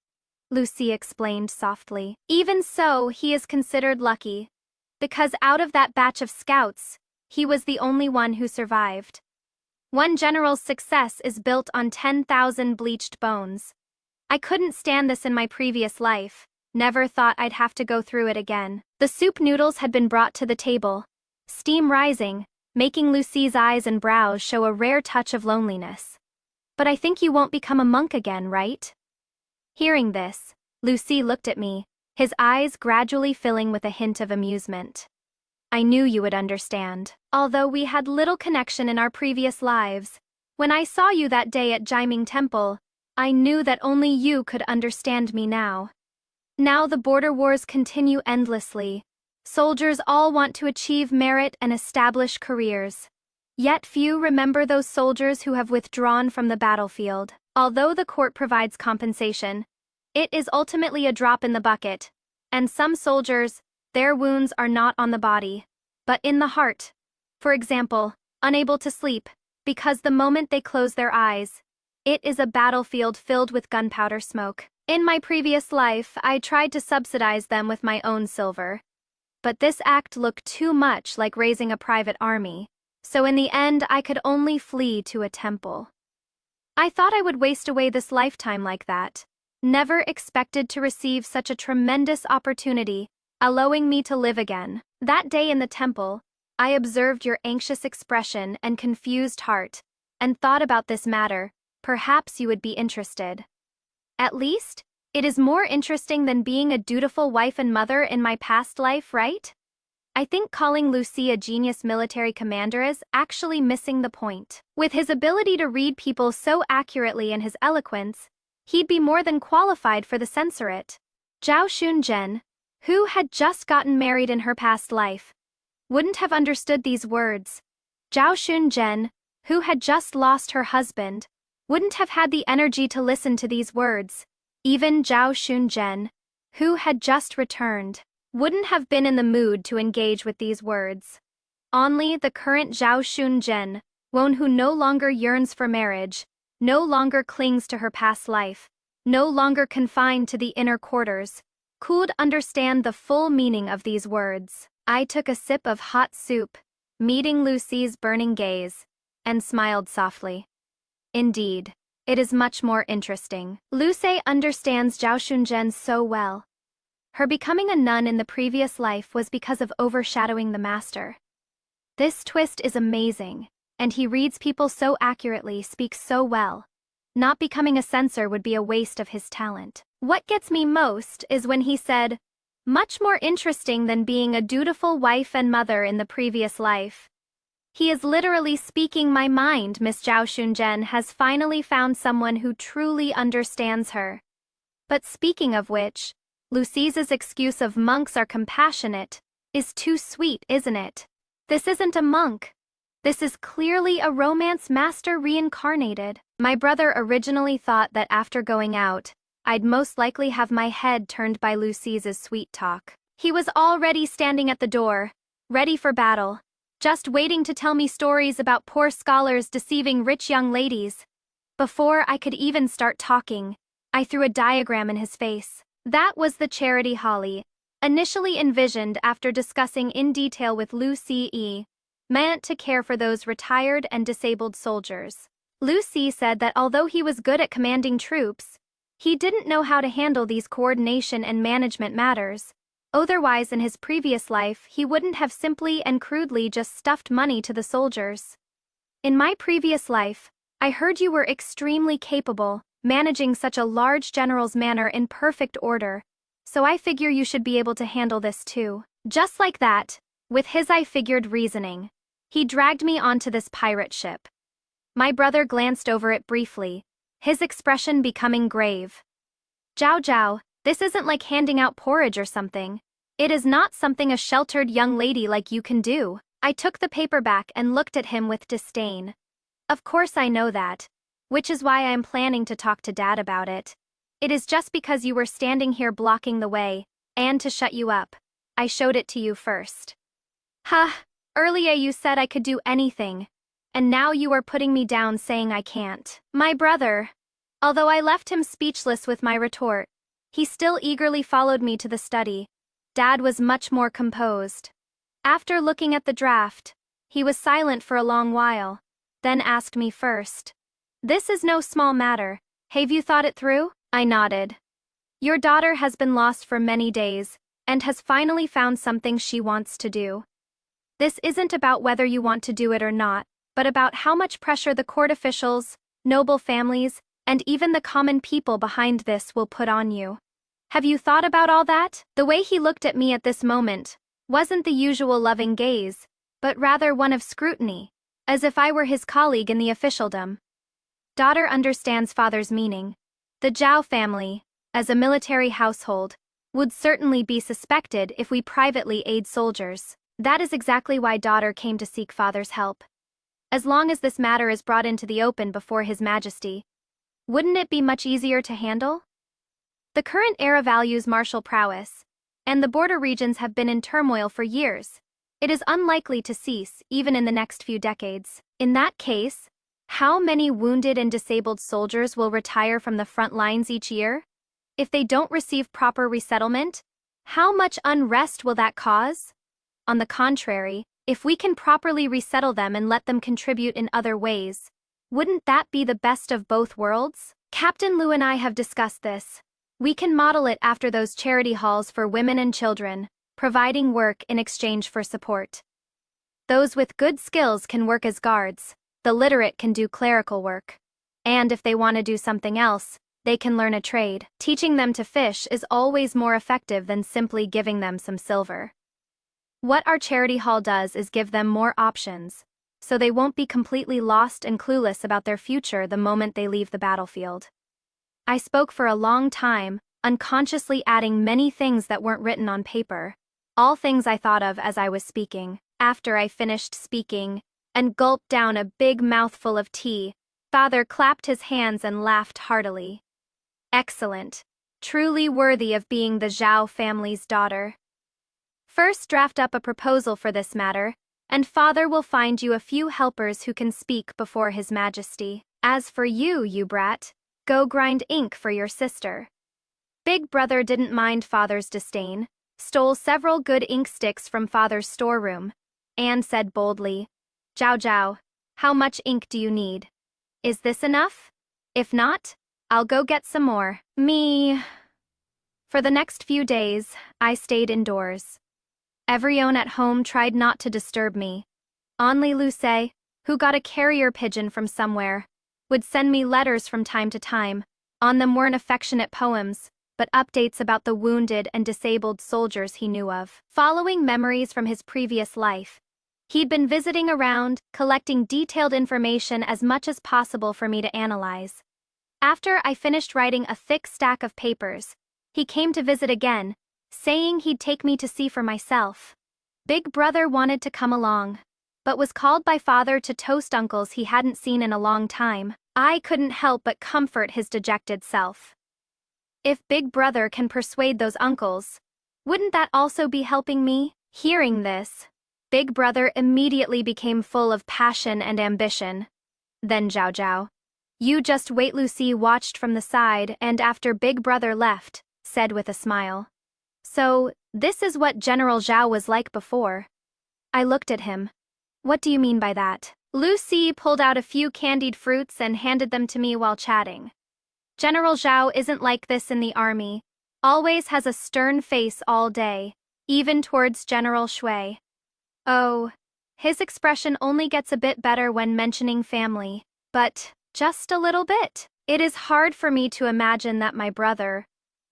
Lucy explained softly. Even so, he is considered lucky, because out of that batch of scouts, he was the only one who survived. One general's success is built on 10,000 bleached bones. I couldn't stand this in my previous life. Never thought I'd have to go through it again. The soup noodles had been brought to the table, steam rising, making Lucy's eyes and brows show a rare touch of loneliness. But I think you won't become a monk again, right? Hearing this, Lucy looked at me, his eyes gradually filling with a hint of amusement. I knew you would understand. Although we had little connection in our previous lives, when I saw you that day at Jiming Temple, I knew that only you could understand me now. Now the border wars continue endlessly. Soldiers all want to achieve merit and establish careers. Yet few remember those soldiers who have withdrawn from the battlefield. Although the court provides compensation, it is ultimately a drop in the bucket. And some soldiers, their wounds are not on the body, but in the heart. For example, unable to sleep, because the moment they close their eyes, it is a battlefield filled with gunpowder smoke. In my previous life, I tried to subsidize them with my own silver. But this act looked too much like raising a private army, so in the end I could only flee to a temple. I thought I would waste away this lifetime like that. Never expected to receive such a tremendous opportunity, allowing me to live again. That day in the temple, I observed your anxious expression and confused heart, and thought about this matter. Perhaps you would be interested. At least, it is more interesting than being a dutiful wife and mother in my past life, right? I think calling Lucy a genius military commander is actually missing the point. With his ability to read people so accurately and his eloquence, he'd be more than qualified for the censorate. Zhao Shunzhen, who had just gotten married in her past life, wouldn't have understood these words. Zhao Shunzhen, who had just lost her husband, wouldn't have had the energy to listen to these words. Even Zhao Shunzhen, who had just returned, wouldn't have been in the mood to engage with these words. Only the current Zhao Shunzhen, one who no longer yearns for marriage, no longer clings to her past life, no longer confined to the inner quarters, could understand the full meaning of these words. I took a sip of hot soup, meeting Lucy's burning gaze, and smiled softly. Indeed, it is much more interesting. Lucy understands Zhao Shunzhen so well. Her becoming a nun in the previous life was because of overshadowing the master. This twist is amazing, and he reads people so accurately, speaks so well. Not becoming a censor would be a waste of his talent. What gets me most is when he said, much more interesting than being a dutiful wife and mother in the previous life. He is literally speaking my mind. Miss Zhao Shunzhen has finally found someone who truly understands her. But speaking of which, Lucy's excuse of monks are compassionate is too sweet, isn't it? This isn't a monk. This is clearly a romance master reincarnated. My brother originally thought that after going out, I'd most likely have my head turned by Lucy's sweet talk. He was already standing at the door, ready for battle, just waiting to tell me stories about poor scholars deceiving rich young ladies. Before I could even start talking, I threw a diagram in his face. That was the charity holly, initially envisioned after discussing in detail with Lucy, meant to care for those retired and disabled soldiers. Lucy said that although he was good at commanding troops, he didn't know how to handle these coordination and management matters. Otherwise, in his previous life, he wouldn't have simply and crudely just stuffed money to the soldiers. In my previous life, I heard you were extremely capable, managing such a large general's manor in perfect order, so I figure you should be able to handle this too. Just like that, with his I-figured reasoning, he dragged me onto this pirate ship. My brother glanced over it briefly, his expression becoming grave. Zhao Zhao, this isn't like handing out porridge or something. It is not something a sheltered young lady like you can do. I took the paperback and looked at him with disdain. Of course I know that, which is why I am planning to talk to Dad about it. It is just because you were standing here blocking the way, and to shut you up, I showed it to you first. Earlier you said I could do anything, and now you are putting me down saying I can't. My brother, although I left him speechless with my retort, he still eagerly followed me to the study. Dad was much more composed. After looking at the draft, he was silent for a long while, then asked me first. This is no small matter. Have you thought it through? I nodded. Your daughter has been lost for many days, and has finally found something she wants to do. This isn't about whether you want to do it or not, but about how much pressure the court officials, noble families, and even the common people behind this will put on you. Have you thought about all that? The way he looked at me at this moment wasn't the usual loving gaze, but rather one of scrutiny, as if I were his colleague in the officialdom. Daughter understands father's meaning, The Zhao family, as a military household, would certainly be suspected if we privately aid soldiers. That is exactly why daughter came to seek father's help. As long as this matter is brought into the open before His Majesty, wouldn't it be much easier to handle? The current era values martial prowess, and the border regions have been in turmoil for years. It is unlikely to cease even in the next few decades. In that case, how many wounded and disabled soldiers will retire from the front lines each year? If they don't receive proper resettlement, how much unrest will that cause? On the contrary, if we can properly resettle them and let them contribute in other ways, wouldn't that be the best of both worlds? Captain Liu and I have discussed this. We can model it after those charity halls for women and children, providing work in exchange for support. Those with good skills can work as guards, the literate can do clerical work. And if they want to do something else, they can learn a trade. Teaching them to fish is always more effective than simply giving them some silver. What our charity hall does is give them more options, so they won't be completely lost and clueless about their future the moment they leave the battlefield. I spoke for a long time, unconsciously adding many things that weren't written on paper, all things I thought of as I was speaking. After I finished speaking, and gulped down a big mouthful of tea, father clapped his hands and laughed heartily. Excellent. Truly worthy of being the Zhao family's daughter. First draft up a proposal for this matter, and father will find you a few helpers who can speak before His Majesty. As for you, you brat, go grind ink for your sister. Big brother didn't mind father's disdain, stole several good ink sticks from father's storeroom, and said boldly, Zhao Zhao, how much ink do you need? Is this enough? If not, I'll go get some more. For the next few days, I stayed indoors. Everyone at home tried not to disturb me. Only Luce, who got a carrier pigeon from somewhere, would send me letters from time to time. On them weren't affectionate poems, but updates about the wounded and disabled soldiers he knew of. Following memories from his previous life, he'd been visiting around, collecting detailed information as much as possible for me to analyze. After I finished writing a thick stack of papers, he came to visit again, saying he'd take me to see for myself. Big brother wanted to come along, but was called by father to toast uncles he hadn't seen in a long time. I couldn't help but comfort his dejected self. If big brother can persuade those uncles, wouldn't that also be helping me? Hearing this, big brother immediately became full of passion and ambition. Then Zhao Zhao. You just wait. Lucy watched from the side and after big brother left, said with a smile. So, this is what General Zhao was like before. I looked at him. What do you mean by that? Lucy pulled out a few candied fruits and handed them to me while chatting. General Zhao isn't like this in the army, always has a stern face all day, even towards General Shui. Oh, his expression only gets a bit better when mentioning family, but just a little bit. It is hard for me to imagine that my brother,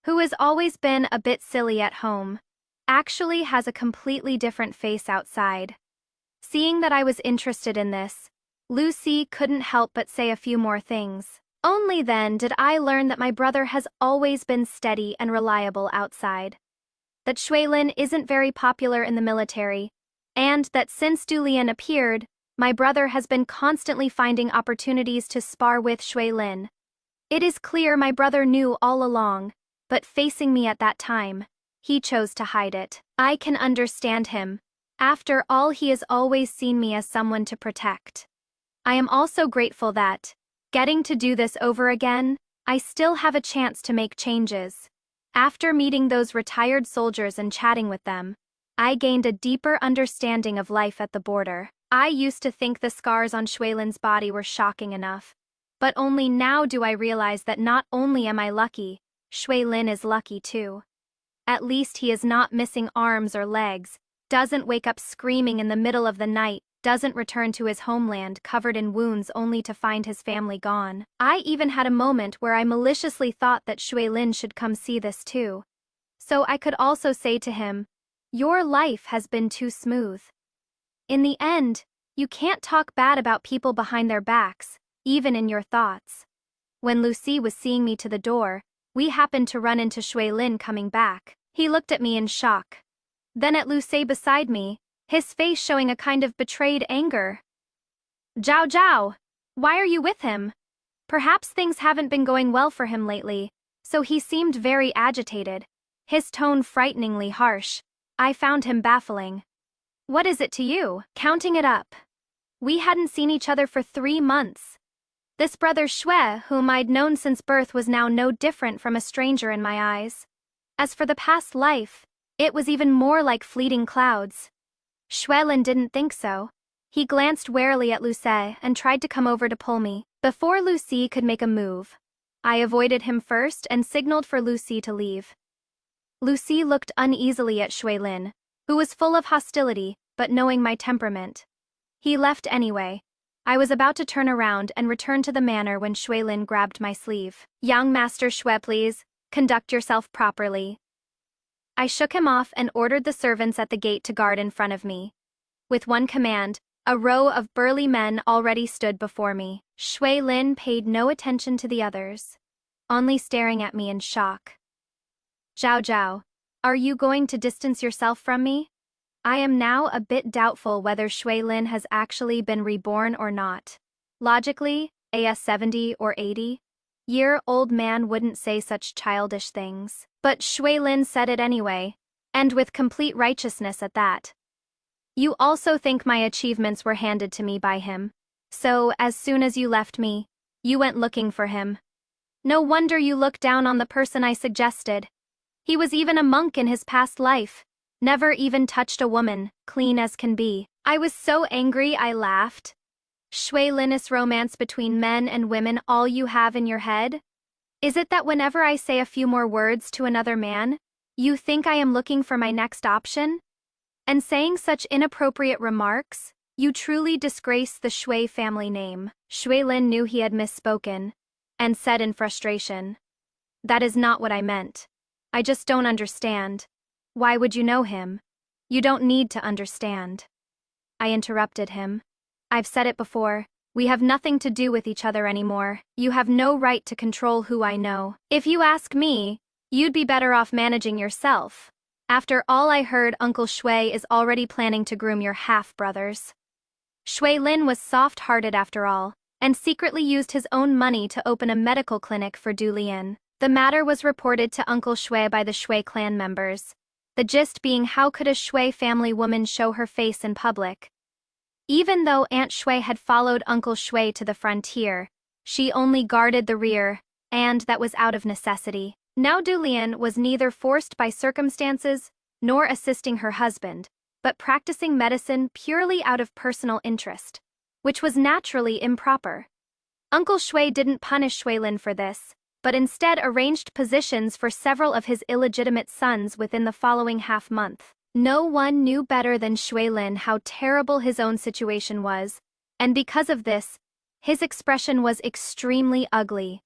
who has always been a bit silly at home, actually has a completely different face outside. Seeing that I was interested in this, Lucy couldn't help but say a few more things. Only then did I learn that my brother has always been steady and reliable outside, that Shuilin isn't very popular in the military, and that since Dulian appeared, my brother has been constantly finding opportunities to spar with Shuilin. It is clear my brother knew all along, but facing me at that time, he chose to hide it. I can understand him. After all, he has always seen me as someone to protect. I am also grateful that, getting to do this over again, I still have a chance to make changes. After meeting those retired soldiers and chatting with them, I gained a deeper understanding of life at the border. I used to think the scars on Shuilin's body were shocking enough, but only now do I realize that not only am I lucky, Shuilin is lucky too. At least he is not missing arms or legs, doesn't wake up screaming in the middle of the night, doesn't return to his homeland covered in wounds only to find his family gone. I even had a moment where I maliciously thought that Shuilin should come see this too. So I could also say to him, your life has been too smooth. In the end, you can't talk bad about people behind their backs, even in your thoughts. When Lucy was seeing me to the door, we happened to run into Shui Lin coming back. He looked at me in shock. Then at Lucy beside me, his face showing a kind of betrayed anger. Zhao Zhao, why are you with him? Perhaps things haven't been going well for him lately, so he seemed very agitated. His tone frighteningly harsh. I found him baffling. What is it to you? Counting it up. We hadn't seen each other for 3 months. This brother Shui, whom I'd known since birth, was now no different from a stranger in my eyes. As for the past life, it was even more like fleeting clouds. Shui Lin didn't think so. He glanced warily at Lucy and tried to come over to pull me. Before Lucy could make a move, I avoided him first and signaled for Lucy to leave. Lucy looked uneasily at Shui Lin, who was full of hostility, but knowing my temperament. He left anyway. I was about to turn around and return to the manor when Shui Lin grabbed my sleeve. Young Master Shui, please, conduct yourself properly. I shook him off and ordered the servants at the gate to guard in front of me. With one command, a row of burly men already stood before me. Shui Lin paid no attention to the others, only staring at me in shock. Zhao Zhao, are you going to distance yourself from me? I am now a bit doubtful whether Shui Lin has actually been reborn or not. Logically, a 70 or 80-year-old man wouldn't say such childish things. But Shui Lin said it anyway, and with complete righteousness at that. You also think my achievements were handed to me by him. So, as soon as you left me, you went looking for him. No wonder you looked down on the person I suggested. He was even a monk in his past life. Never even touched a woman, clean as can be. I was so angry I laughed. Shui Lin, is romance between men and women all you have in your head? Is it that whenever I say a few more words to another man, you think I am looking for my next option? And saying such inappropriate remarks, you truly disgrace the Shui family name. Shui Lin knew he had misspoken, and said in frustration, That is not what I meant. I just don't understand. Why would you know him? You don't need to understand. I interrupted him. I've said it before. We have nothing to do with each other anymore. You have no right to control who I know. If you ask me, you'd be better off managing yourself. After all I heard, Uncle Shui is already planning to groom your half-brothers. Shui Lin was soft-hearted after all, and secretly used his own money to open a medical clinic for Du Lian. The matter was reported to Uncle Shui by the Shui clan members. The gist being, how could a Shui family woman show her face in public? Even though Aunt Shui had followed Uncle Shui to the frontier, she only guarded the rear, and that was out of necessity. Now Du Lian was neither forced by circumstances nor assisting her husband, but practicing medicine purely out of personal interest, which was naturally improper. Uncle Shui didn't punish Shui Lin for this, but instead arranged positions for several of his illegitimate sons within the following half-month. No one knew better than Shui Lin how terrible his own situation was, and because of this, his expression was extremely ugly.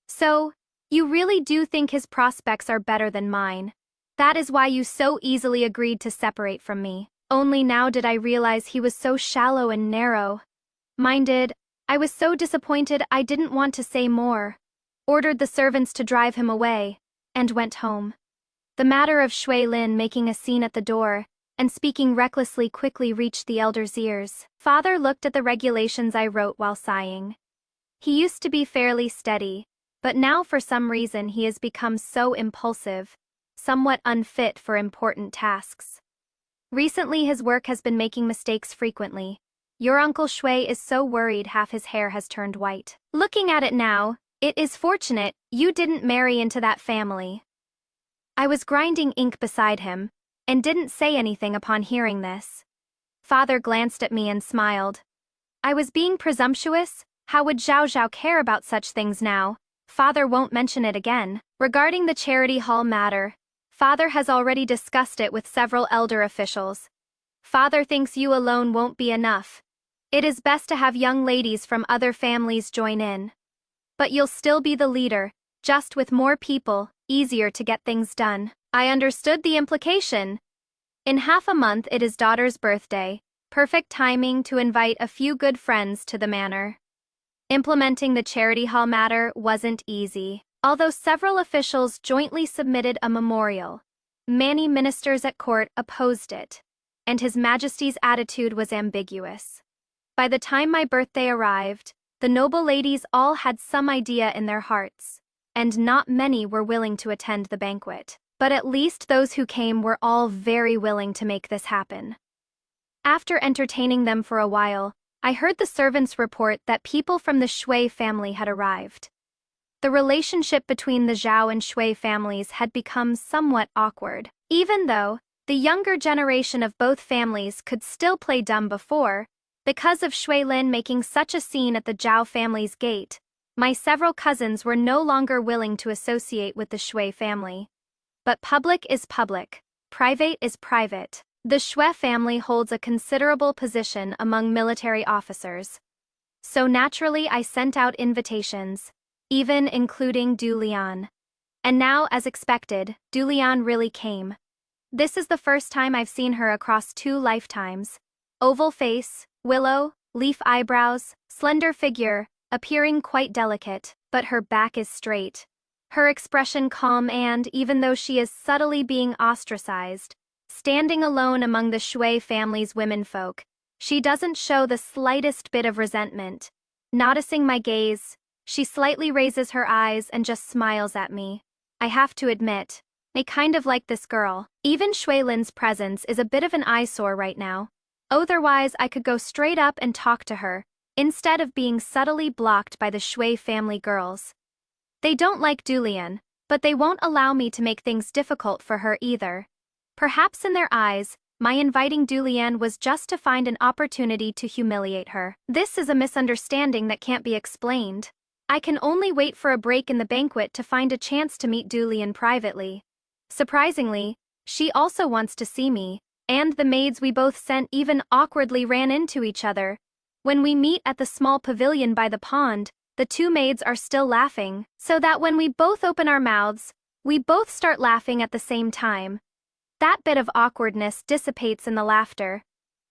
So, you really do think his prospects are better than mine? That is why you so easily agreed to separate from me. Only now did I realize he was so shallow and narrow-minded. I was so disappointed I didn't want to say more. Ordered the servants to drive him away, and went home. The matter of Shui Lin making a scene at the door and speaking recklessly quickly reached the elder's ears. Father looked at the regulations I wrote while sighing. He used to be fairly steady, but now for some reason he has become so impulsive, somewhat unfit for important tasks. Recently his work has been making mistakes frequently. Your Uncle Shui is so worried half his hair has turned white. Looking at it now, it is fortunate you didn't marry into that family. I was grinding ink beside him, and didn't say anything upon hearing this. Father glanced at me and smiled. I was being presumptuous. How would Zhao Zhao care about such things now? Father won't mention it again. Regarding the charity hall matter, Father has already discussed it with several elder officials. Father thinks you alone won't be enough. It is best to have young ladies from other families join in. But you'll still be the leader, just with more people, easier to get things done. I understood the implication. In half a month it is daughter's birthday, perfect timing to invite a few good friends to the manor. Implementing the charity hall matter wasn't easy. Although several officials jointly submitted a memorial, many ministers at court opposed it, and His Majesty's attitude was ambiguous. By the time my birthday arrived, the noble ladies all had some idea in their hearts, and not many were willing to attend the banquet. But at least those who came were all very willing to make this happen. After entertaining them for a while, I heard the servants report that people from the Shui family had arrived. The relationship between the Zhao and Shui families had become somewhat awkward. Even though the younger generation of both families could still play dumb before, because of Shui Lin making such a scene at the Zhao family's gate, my several cousins were no longer willing to associate with the Shui family. But public is public, private is private. The Shui family holds a considerable position among military officers. So naturally I sent out invitations, even including Du Lian. And now, as expected, Du Lian really came. This is the first time I've seen her across 2 lifetimes. Oval face, willow, leaf eyebrows, slender figure, appearing quite delicate, but her back is straight. Her expression calm and, even though she is subtly being ostracized, standing alone among the Shui family's womenfolk, she doesn't show the slightest bit of resentment. Noticing my gaze, she slightly raises her eyes and just smiles at me. I have to admit, I kind of like this girl. Even Shui Lin's presence is a bit of an eyesore right now. Otherwise, I could go straight up and talk to her, instead of being subtly blocked by the Shui family girls. They don't like Du Lian, but they won't allow me to make things difficult for her either. Perhaps in their eyes, my inviting Du Lian was just to find an opportunity to humiliate her. This is a misunderstanding that can't be explained. I can only wait for a break in the banquet to find a chance to meet Du Lian privately. Surprisingly, she also wants to see me, and the maids we both sent even awkwardly ran into each other. When we meet at the small pavilion by the pond, the 2 maids are still laughing, so that when we both open our mouths, we both start laughing at the same time. That bit of awkwardness dissipates in the laughter.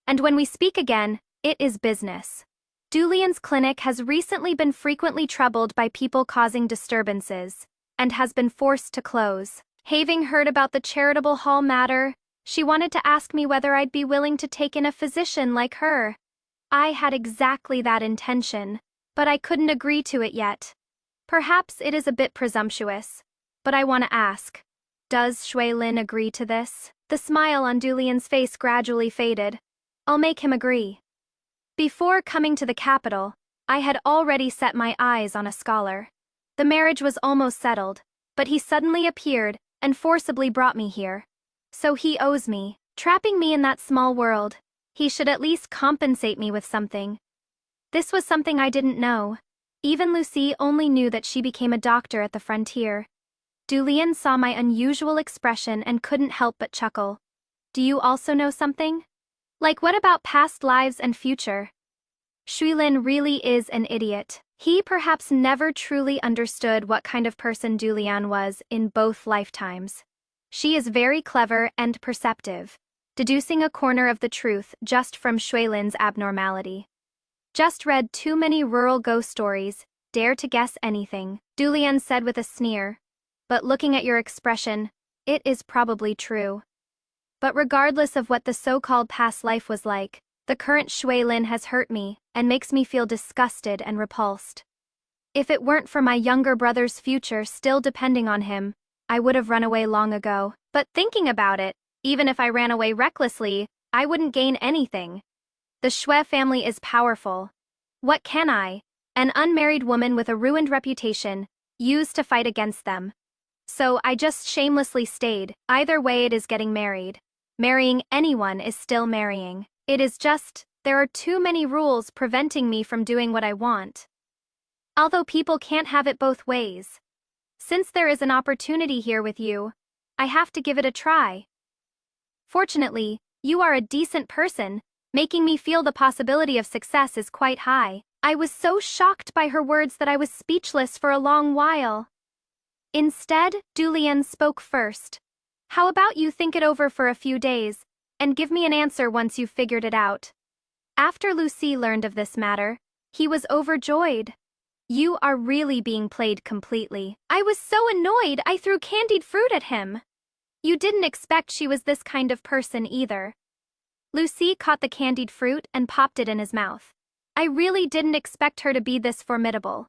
And when we speak again, it is business. Du Lian's clinic has recently been frequently troubled by people causing disturbances, and has been forced to close. Having heard about the charitable hall matter, she wanted to ask me whether I'd be willing to take in a physician like her. I had exactly that intention, but I couldn't agree to it yet. Perhaps it is a bit presumptuous, but I want to ask. Does Shui Lin agree to this? The smile on Du Lian's face gradually faded. I'll make him agree. Before coming to the capital, I had already set my eyes on a scholar. The marriage was almost settled, but he suddenly appeared and forcibly brought me here. So he owes me. Trapping me in that small world, he should at least compensate me with something. This was something I didn't know. Even Lucy only knew that she became a doctor at the frontier. Du Lian saw my unusual expression and couldn't help but chuckle. Do you also know something? Like what about past lives and future? Shui Lin really is an idiot. He perhaps never truly understood what kind of person Du Lian was in both lifetimes. She is very clever and perceptive, deducing a corner of the truth just from Shui Lin's abnormality. Just read too many rural ghost stories, dare to guess anything, Du Lian said with a sneer. But looking at your expression, it is probably true. But regardless of what the so-called past life was like, the current Shui Lin has hurt me and makes me feel disgusted and repulsed. If it weren't for my younger brother's future still depending on him, I would have run away long ago. But thinking about it, even if I ran away recklessly, I wouldn't gain anything. The Shui family is powerful. What can I, an unmarried woman with a ruined reputation, use to fight against them? So I just shamelessly stayed. Either way, it is getting married. Marrying anyone is still marrying. It is just, there are too many rules preventing me from doing what I want. Although people can't have it both ways. Since there is an opportunity here with you, I have to give it a try. Fortunately, you are a decent person, making me feel the possibility of success is quite high. I was so shocked by her words that I was speechless for a long while. Instead, Du Lian spoke first. How about you think it over for a few days, and give me an answer once you've figured it out? After Lucy learned of this matter, he was overjoyed. You are really being played completely. I was so annoyed I threw candied fruit at him. You didn't expect she was this kind of person either. Lucy caught the candied fruit and popped it in his mouth. I really didn't expect her to be this formidable.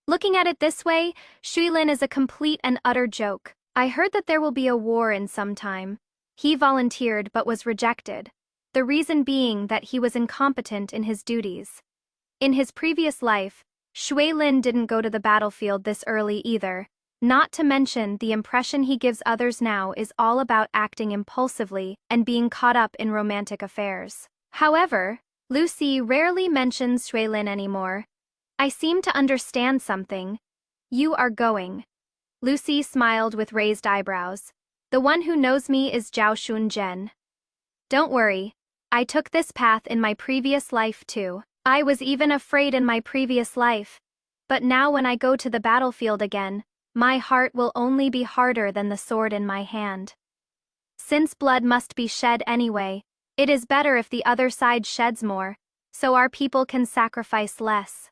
Looking at it this way, Shuilin is a complete and utter joke. I heard that there will be a war in some time. He volunteered but was rejected. The reason being that he was incompetent in his duties. In his previous life, Shuilin didn't go to the battlefield this early either. Not to mention the impression he gives others now is all about acting impulsively and being caught up in romantic affairs. However, Lucy rarely mentions Shuilin anymore. I seem to understand something. You are going. Lucy smiled with raised eyebrows. The one who knows me is Zhao Shunzhen. Don't worry. I took this path in my previous life too. I was even afraid in my previous life. But now when I go to the battlefield again, my heart will only be harder than the sword in my hand. Since blood must be shed anyway, it is better if the other side sheds more, so our people can sacrifice less.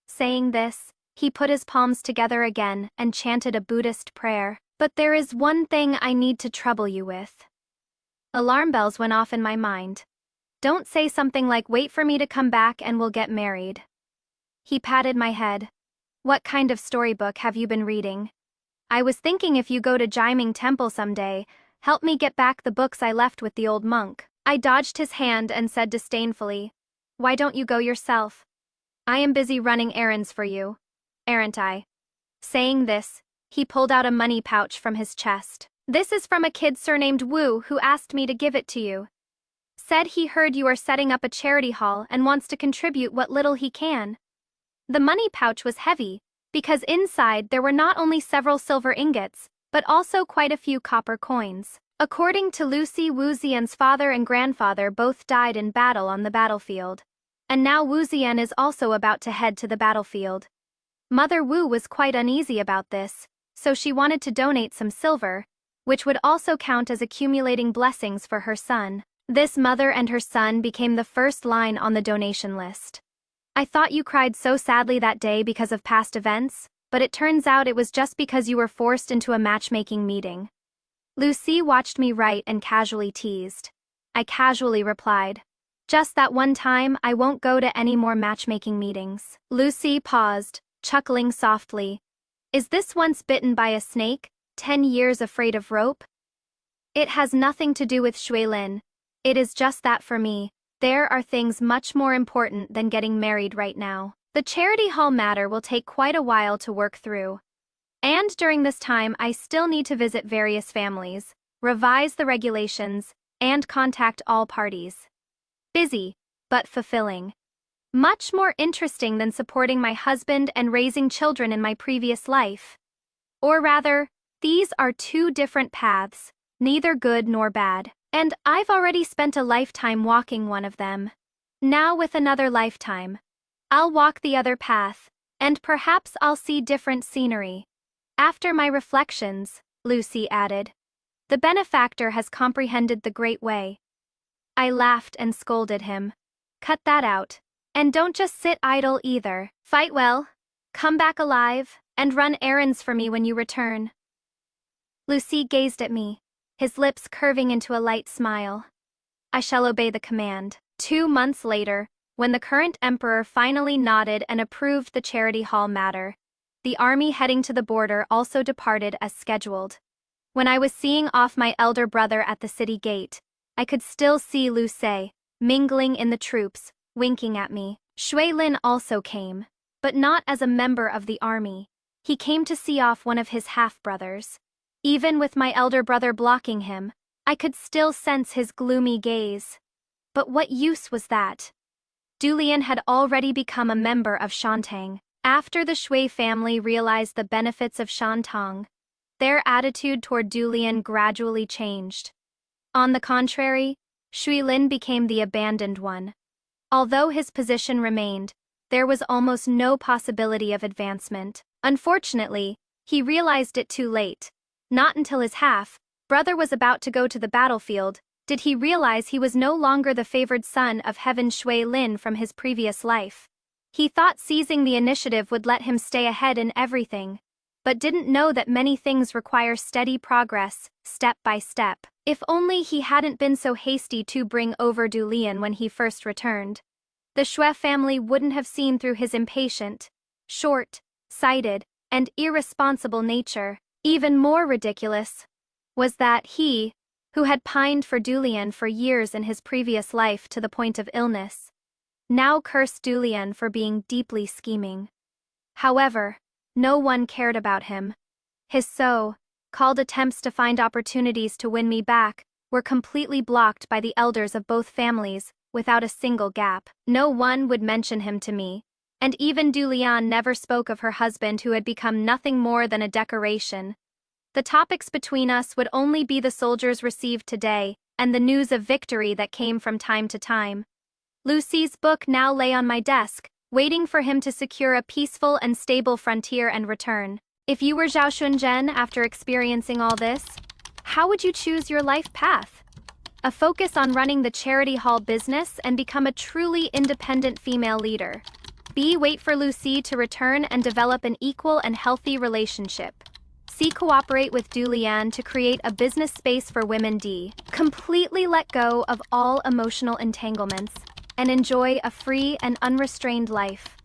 Saying this, he put his palms together again and chanted a Buddhist prayer. But there is one thing I need to trouble you with. Alarm bells went off in my mind. Don't say something like wait for me to come back and we'll get married. He patted my head. What kind of storybook have you been reading? I was thinking if you go to Jiming Temple someday, help me get back the books I left with the old monk. I dodged his hand and said disdainfully, why don't you go yourself? I am busy running errands for you. Aren't I? Saying this, he pulled out a money pouch from his chest. This is from a kid surnamed Wu who asked me to give it to you. Said he heard you are setting up a charity hall and wants to contribute what little he can. The money pouch was heavy, because inside there were not only several silver ingots, but also quite a few copper coins. According to Lucy, Wu Zian's father and grandfather both died in battle on the battlefield. And now Wu Zian is also about to head to the battlefield. Mother Wu was quite uneasy about this, so she wanted to donate some silver, which would also count as accumulating blessings for her son. This mother and her son became the first line on the donation list. I thought you cried so sadly that day because of past events, but it turns out it was just because you were forced into a matchmaking meeting. Lucy watched me write and casually teased. I casually replied, just that one time, I won't go to any more matchmaking meetings. Lucy paused, chuckling softly. Is this once bitten by a snake, 10 years afraid of rope? It has nothing to do with Shuilin. It is just that for me, there are things much more important than getting married right now. The charity hall matter will take quite a while to work through. And during this time I still need to visit various families, revise the regulations, and contact all parties. Busy, but fulfilling. Much more interesting than supporting my husband and raising children in my previous life. Or rather, these are two different paths, neither good nor bad. And I've already spent a lifetime walking one of them. Now with another lifetime, I'll walk the other path, and perhaps I'll see different scenery. After my reflections, Lucy added, the benefactor has comprehended the great way. I laughed and scolded him. Cut that out. And don't just sit idle either. Fight well, come back alive, and run errands for me when you return. Lucy gazed at me, his lips curving into a light smile. I shall obey the command. 2 months later, when the current emperor finally nodded and approved the charity hall matter, the army heading to the border also departed as scheduled. When I was seeing off my elder brother at the city gate, I could still see Lucy, mingling in the troops, winking at me. Shuilin also came, but not as a member of the army. He came to see off one of his half-brothers. Even with my elder brother blocking him, I could still sense his gloomy gaze. But what use was that? Dulian had already become a member of Shantang. After the Shui family realized the benefits of Shantang, their attitude toward Dulian gradually changed. On the contrary, Shuilin became the abandoned one. Although his position remained, there was almost no possibility of advancement. Unfortunately, he realized it too late. Not until his half-brother was about to go to the battlefield did he realize he was no longer the favored son of Heaven Shui Lin from his previous life. He thought seizing the initiative would let him stay ahead in everything, but didn't know that many things require steady progress, step by step. If only he hadn't been so hasty to bring over Du Lian when he first returned. The Xue family wouldn't have seen through his impatient, short-sighted, and irresponsible nature. Even more ridiculous was that he, who had pined for Du Lian for years in his previous life to the point of illness, now cursed Du Lian for being deeply scheming. However, no one cared about him. His so-called attempts to find opportunities to win me back were completely blocked by the elders of both families without a single gap. No one would mention him to me, and even Du Lian never spoke of her husband who had become nothing more than a decoration. The topics between us would only be the soldiers received today and the news of victory that came from time to time. Lucy's book now lay on my desk, waiting for him to secure a peaceful and stable frontier and return. If you were Zhao Shunzhen after experiencing all this, how would you choose your life path? A focus on running the charity hall business and become a truly independent female leader. B. Wait for Lucy to return and develop an equal and healthy relationship. C. Cooperate with Du Lian to create a business space for women. D. Completely let go of all emotional entanglements and enjoy a free and unrestrained life.